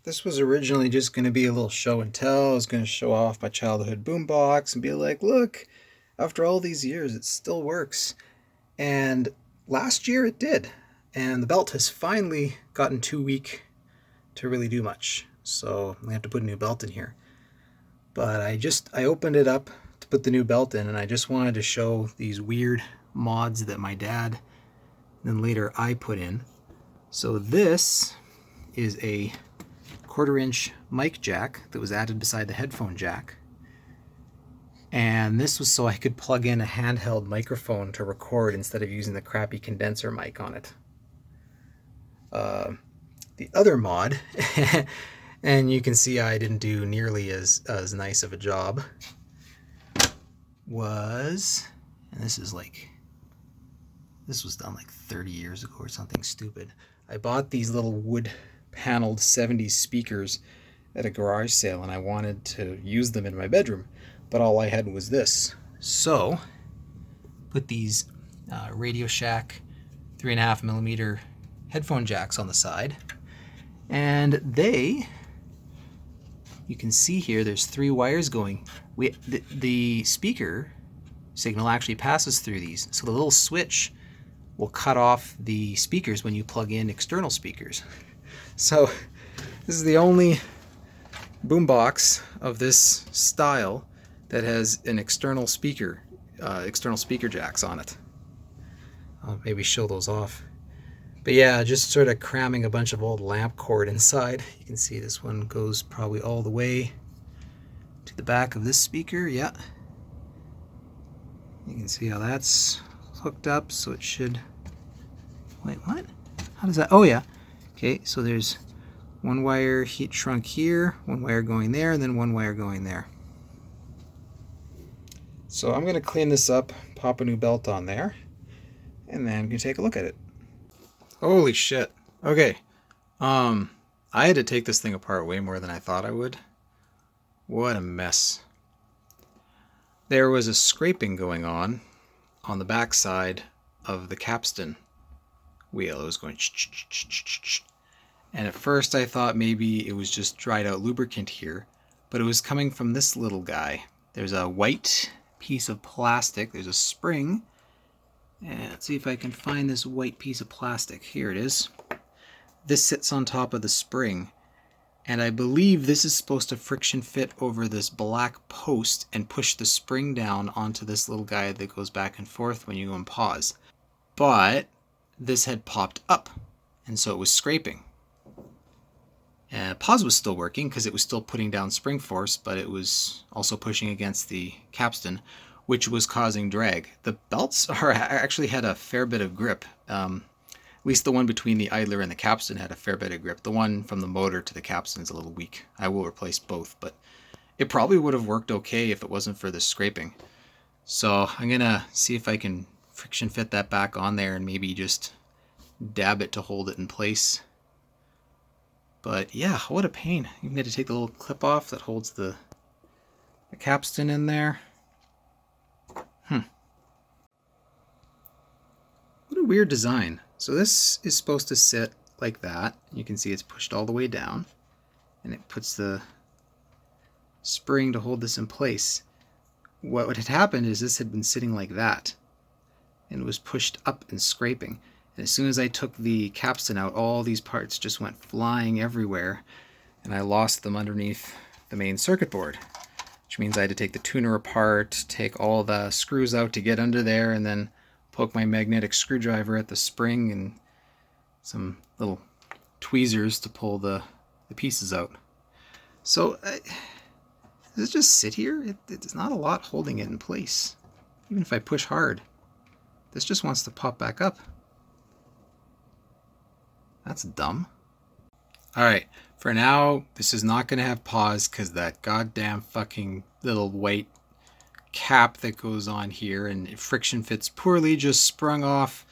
This was originally just going to be a little show and tell. I was going to show off my childhood boombox and be like, look, after all these years, it still works. And last year it did. And the belt has finally gotten too weak to really do much. So I'm going to have to put a new belt in here. But I opened it up to put the new belt in, and I just wanted to show these weird mods that my dad, then later I put in. So this is a 1/4-inch mic jack that was added beside the headphone jack, and this was so I could plug in a handheld microphone to record instead of using the crappy condenser mic on it. The other mod, and you can see I didn't do nearly as nice of a job, was, and this was done like 30 years ago or something stupid. I bought these little wood paneled 70s speakers at a garage sale, and I wanted to use them in my bedroom, but all I had was this. So put these Radio Shack 3.5mm headphone jacks on the side, and you can see here there's 3 wires going. The speaker signal actually passes through these, so the little switch will cut off the speakers when you plug in external speakers. So this is the only boombox of this style that has an external speaker jacks on it. I'll maybe show those off. But yeah, just sort of cramming a bunch of old lamp cord inside. You can see this one goes probably all the way to the back of this speaker. Yeah. You can see how that's hooked up, so it should... Wait, what? How does that... Oh yeah. Okay, so there's one wire heat shrunk here, one wire going there, and then one wire going there. So I'm going to clean this up, pop a new belt on there, and then you can take a look at it. Holy shit. Okay. I had to take this thing apart way more than I thought I would. What a mess. There was a scraping going on the back side of the capstan wheel. It was going and at first I thought maybe it was just dried out lubricant here, but it was coming from this little guy. There's a white piece of plastic, there's a spring, and let's see if I can find this white piece of plastic. Here it is. This sits on top of the spring, and I believe this is supposed to friction fit over this black post and push the spring down onto this little guy that goes back and forth when you go and pause. But this had popped up, and so it was scraping. Pause was still working because it was still putting down spring force, but it was also pushing against the capstan, which was causing drag. The belts actually had a fair bit of grip. At least the one between the idler and the capstan had a fair bit of grip. The one from the motor to the capstan is a little weak. I will replace both, but it probably would have worked okay if it wasn't for the scraping. So I'm gonna see if I can friction fit that back on there and maybe just dab it to hold it in place. But yeah, what a pain. You need to take the little clip off that holds the capstan in there. What a weird design. So this is supposed to sit like that. You can see it's pushed all the way down, and it puts the spring to hold this in place. What had happened is this had been sitting like that, and it was pushed up and scraping. And as soon as I took the capstan out, all these parts just went flying everywhere, and I lost them underneath the main circuit board, which means I had to take the tuner apart, take all the screws out to get under there, and then poke my magnetic screwdriver at the spring and some little tweezers to pull the pieces out. So does it just sit here? It's not a lot holding it in place. Even if I push hard, this just wants to pop back up. That's dumb. Alright, for now, this is not going to have pause because that goddamn fucking little white cap that goes on here and friction fits poorly just sprung off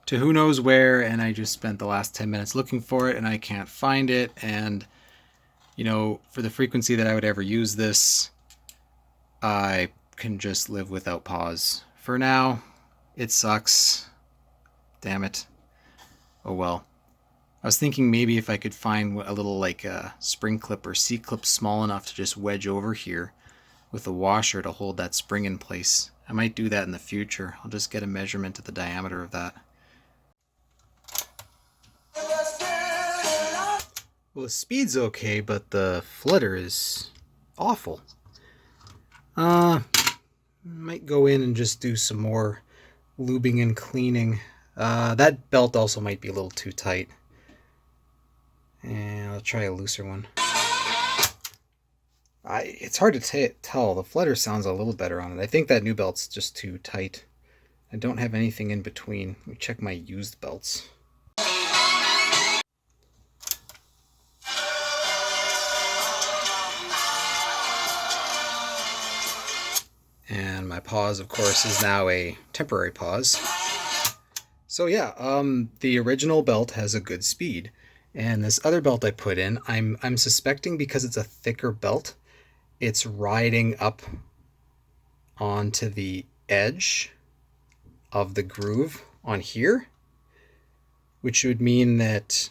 to who knows where, and I just spent the last 10 minutes looking for it and I can't find it. And you know, for the frequency that I would ever use this, I can just live without pause. For now, it sucks. Damn it. Oh well. I was thinking maybe if I could find a little like a spring clip or C-clip small enough to just wedge over here with a washer to hold that spring in place. I might do that in the future. I'll just get a measurement of the diameter of that. Well, the speed's okay, but the flutter is awful. Might go in and just do some more lubing and cleaning. That belt also might be a little too tight. And I'll try a looser one. It's hard to tell. The flutter sounds a little better on it. I think that new belt's just too tight. I don't have anything in between. Let me check my used belts. And my pause, of course, is now a temporary pause. So yeah, the original belt has a good speed. And this other belt I put in, I'm suspecting because it's a thicker belt, it's riding up onto the edge of the groove on here, which would mean that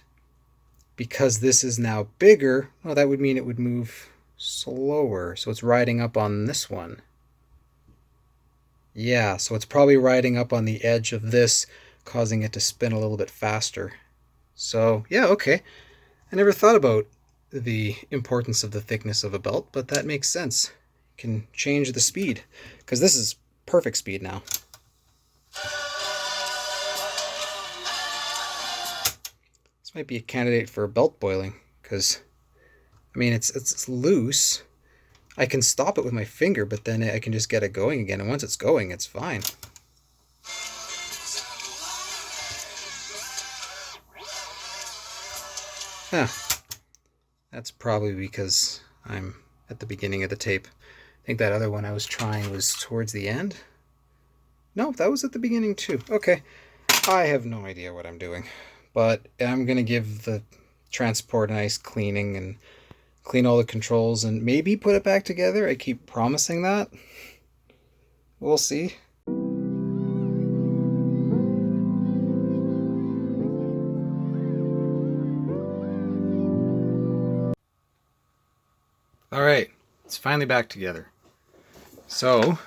because this is now bigger, well, that would mean it would move slower. So it's riding up on this one. Yeah, so it's probably riding up on the edge of this, causing it to spin a little bit faster. So yeah, okay. I never thought about the importance of the thickness of a belt, but that makes sense. You can change the speed, because this is perfect speed now. This might be a candidate for belt boiling, because, I mean, it's loose. I can stop it with my finger, but then I can just get it going again, and once it's going, it's fine. Huh. That's probably because I'm at the beginning of the tape. I think that other one I was trying was towards the end. No, that was at the beginning too. Okay. I have no idea what I'm doing. But I'm going to give the transport a nice cleaning and clean all the controls and maybe put it back together. I keep promising that. We'll see. Alright, it's finally back together. So,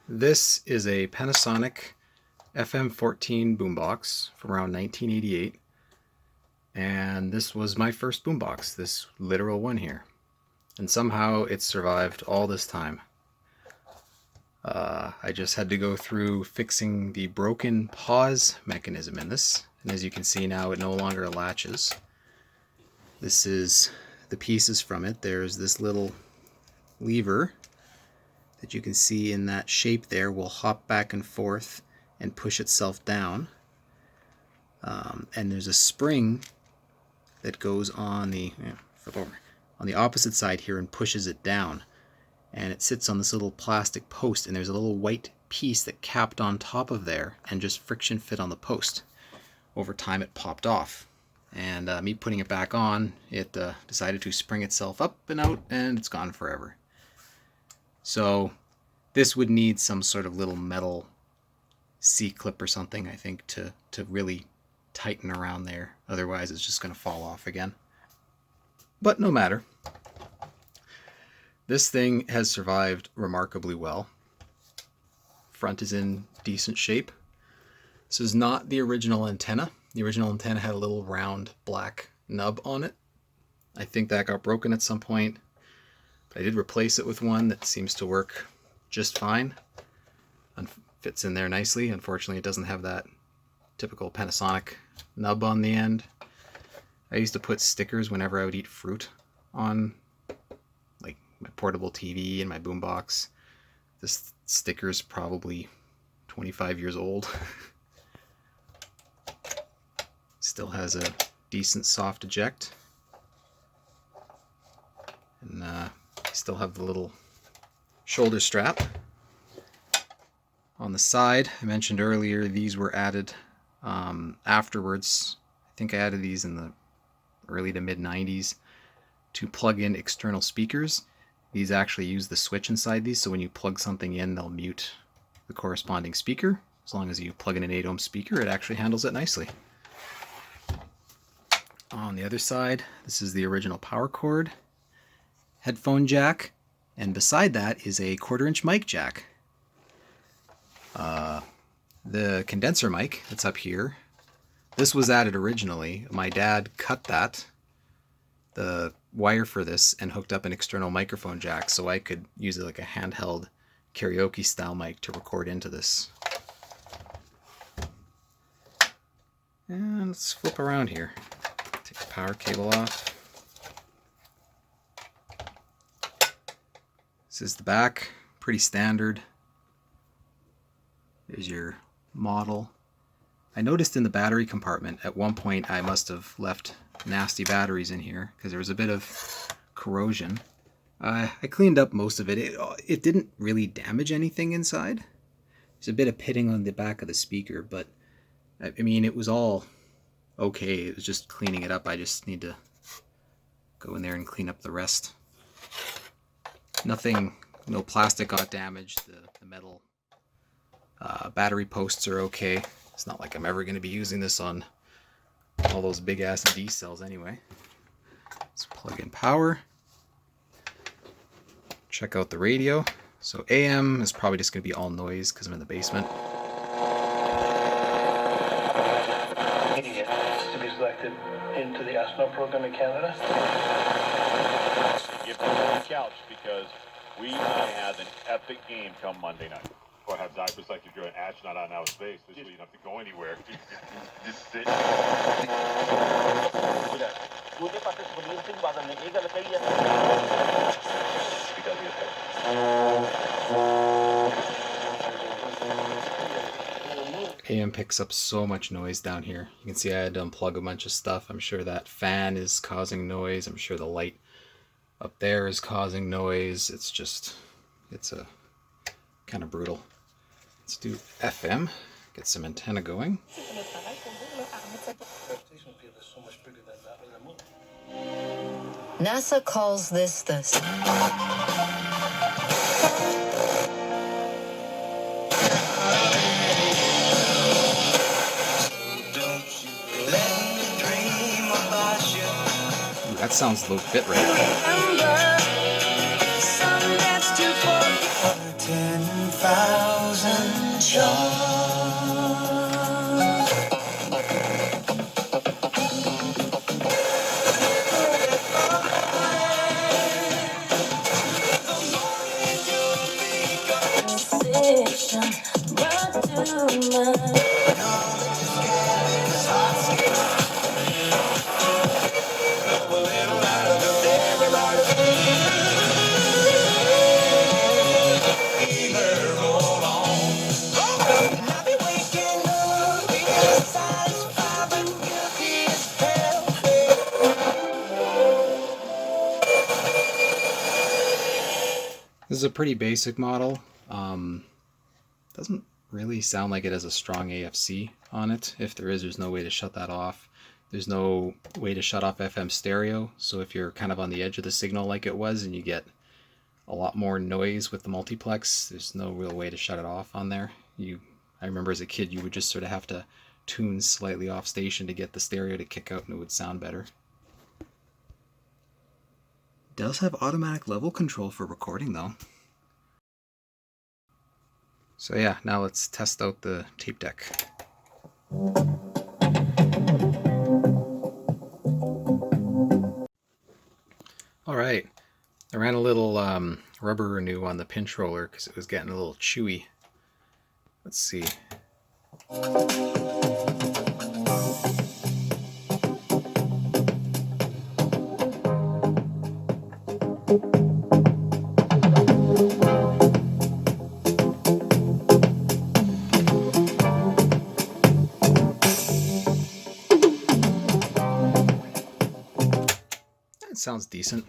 this is a Panasonic FM14 Boombox from around 1988. And this was my first boombox, this literal one here. And somehow it survived all this time. I just had to go through fixing the broken pause mechanism in this. And as you can see now, it no longer latches. This is the pieces from it. There's this little lever that you can see in that shape there will hop back and forth and push itself down. And there's a spring that goes on the on the opposite side here and pushes it down. And it sits on this little plastic post, and there's a little white piece that capped on top of there and just friction fit on the post. Over time it popped off. And me putting it back on, it decided to spring itself up and out, and it's gone forever. So this would need some sort of little metal C-clip or something, I think, to really tighten around there. Otherwise it's just going to fall off again. But no matter. This thing has survived remarkably well. Front is in decent shape. This is not the original antenna. The original antenna had a little round black nub on it. I think that got broken at some point. But I did replace it with one that seems to work just fine. And fits in there nicely. Unfortunately, it doesn't have that typical Panasonic nub on the end. I used to put stickers whenever I would eat fruit on like my portable TV and my boombox. This sticker's probably 25 years old. Still has a decent soft eject. And I still have the little shoulder strap. On the side, I mentioned earlier, these were added afterwards. I think I added these in the early to mid 90s to plug in external speakers. These actually use the switch inside these, so when you plug something in, they'll mute the corresponding speaker. As long as you plug in an 8 ohm speaker, it actually handles it nicely. On the other side, this is the original power cord, headphone jack, and beside that is a 1/4-inch mic jack. The condenser mic that's up here, this was added originally. My dad cut the wire for this, and hooked up an external microphone jack so I could use it like a handheld karaoke style mic to record into this. And let's flip around here. Take the power cable off. This is the back, pretty standard. There's your model. I noticed in the battery compartment at one point I must have left nasty batteries in here because there was a bit of corrosion. I cleaned up most of it. It didn't really damage anything inside. There's a bit of pitting on the back of the speaker, but I mean, it was all okay. It was just cleaning it up. I just need to go in there and clean up the rest. Nothing, no plastic got damaged. The metal battery posts are okay. It's not like I'm ever going to be using this on all those big ass D cells anyway. Let's plug in power. Check out the radio. So AM is probably just going to be all noise because I'm in the basement. To be selected into the astronaut program in Canada. Give them the couch because we might have an epic game come Monday night. Or have diapers like if you're an astronaut out in outer space. This way you don't have to go anywhere. Just sit. AM picks up so much noise down here. You can see I had to unplug a bunch of stuff. I'm sure that fan is causing noise. I'm sure the light up there is causing noise. It's a kind of brutal. Let's do FM, get some antenna going. NASA calls this the Ooh, that sounds low bit rate. 10,000 shots. This is a pretty basic model. Doesn't really sound like it has a strong AFC on it. If there is, there's no way to shut that off. There's no way to shut off FM stereo, so if you're kind of on the edge of the signal like it was and you get a lot more noise with the multiplex, there's no real way to shut it off on there. I remember as a kid you would just sort of have to tune slightly off station to get the stereo to kick out and it would sound better. Does have automatic level control for recording though. So yeah, now let's test out the tape deck. Alright, I ran a little rubber renew on the pinch roller because it was getting a little chewy. Let's see. Sounds decent.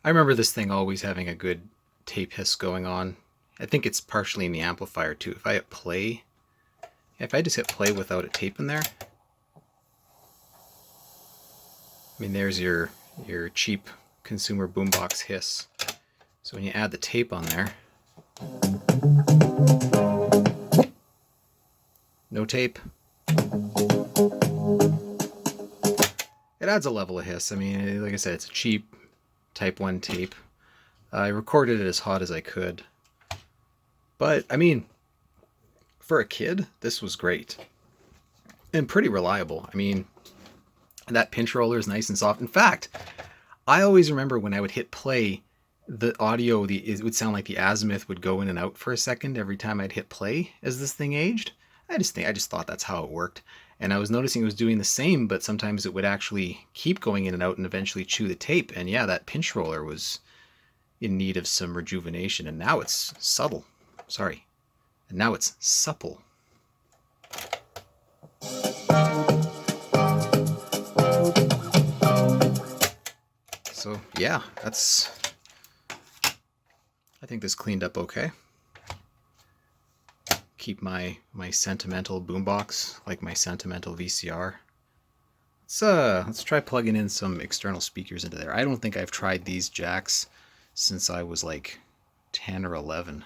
I remember this thing always having a good tape hiss going on. I think it's partially in the amplifier too. If I hit play, if I just hit play without a tape in there, I mean there's your cheap consumer boombox hiss. So when you add the tape on there, no tape. it adds a level of hiss. I mean, like I said, it's a cheap Type 1 tape. I recorded it as hot as I could. But, I mean, for a kid, this was great. And pretty reliable. I mean, that pinch roller is nice and soft. In fact, I always remember when I would hit play, the audio, it would sound like the azimuth would go in and out for a second every time I'd hit play as this thing aged. I just thought that's how it worked. And I was noticing it was doing the same, but sometimes it would actually keep going in and out and eventually chew the tape. And yeah, that pinch roller was in need of some rejuvenation. And now it's subtle. Sorry. And now it's supple. So yeah, I think this cleaned up okay. Keep my sentimental boombox, like my sentimental VCR. Let's try plugging in some external speakers into there. I don't think I've tried these jacks since I was like 10 or 11.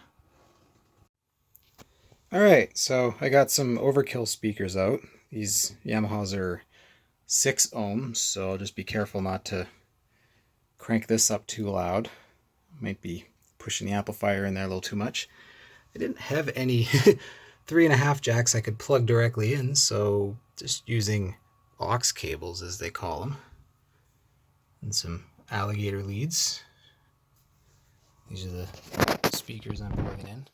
Alright, so I got some overkill speakers out. These Yamahas are 6 ohms, so I'll just be careful not to crank this up too loud. Might be pushing the amplifier in there a little too much. I didn't have any 3.5 jacks I could plug directly in, so just using aux cables, as they call them, and some alligator leads. These are the speakers I'm plugging in.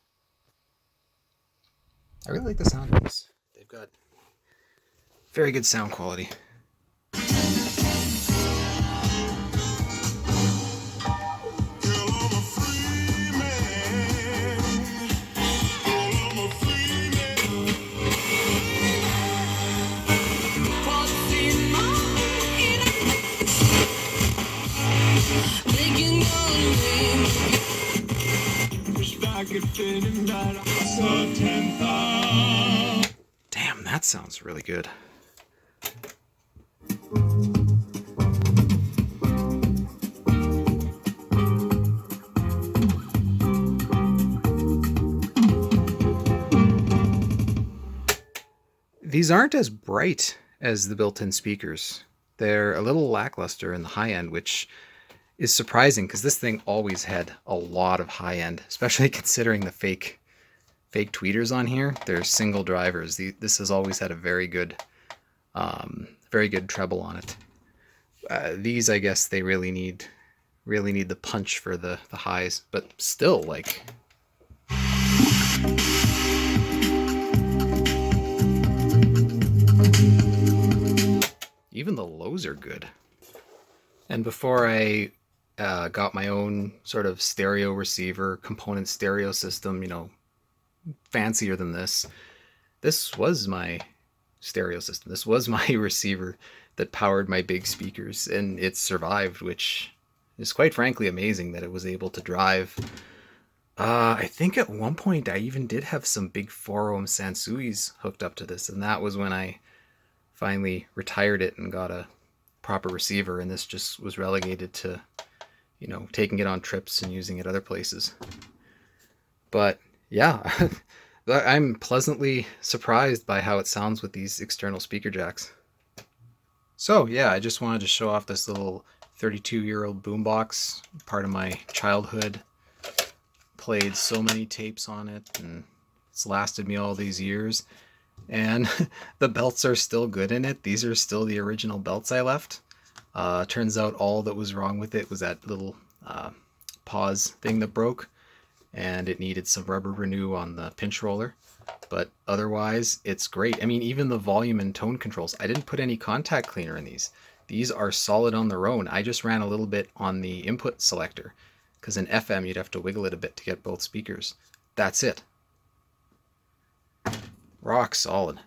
I really like the sound of these. They've got very good sound quality. Damn, that sounds really good. These aren't as bright as the built-in speakers. They're a little lackluster in the high end, which is surprising because this thing always had a lot of high end, especially considering the fake tweeters on here. They're single drivers. This has always had a very good treble on it. These, I guess, they really need the punch for the highs, but still, like, even the lows are good. And before I got my own sort of stereo receiver, component stereo system, you know, fancier than this. This was my stereo system. This was my receiver that powered my big speakers, and it survived, which is quite frankly amazing that it was able to drive. I think at one point I even did have some big 4-ohm Sansuis hooked up to this, and that was when I finally retired it and got a proper receiver, and this just was relegated to, you know, taking it on trips and using it other places. But yeah, I'm pleasantly surprised by how it sounds with these external speaker jacks. So yeah, I just wanted to show off this little 32-year-old boombox, part of my childhood. Played so many tapes on it, and it's lasted me all these years. And the belts are still good in it. These are still the original belts I left. Turns out all that was wrong with it was that little pause thing that broke, and it needed some rubber renew on the pinch roller. But otherwise, it's great. I mean, even the volume and tone controls, I didn't put any contact cleaner in these. These are solid on their own. I just ran a little bit on the input selector, because in FM you'd have to wiggle it a bit to get both speakers. That's it. Rock solid.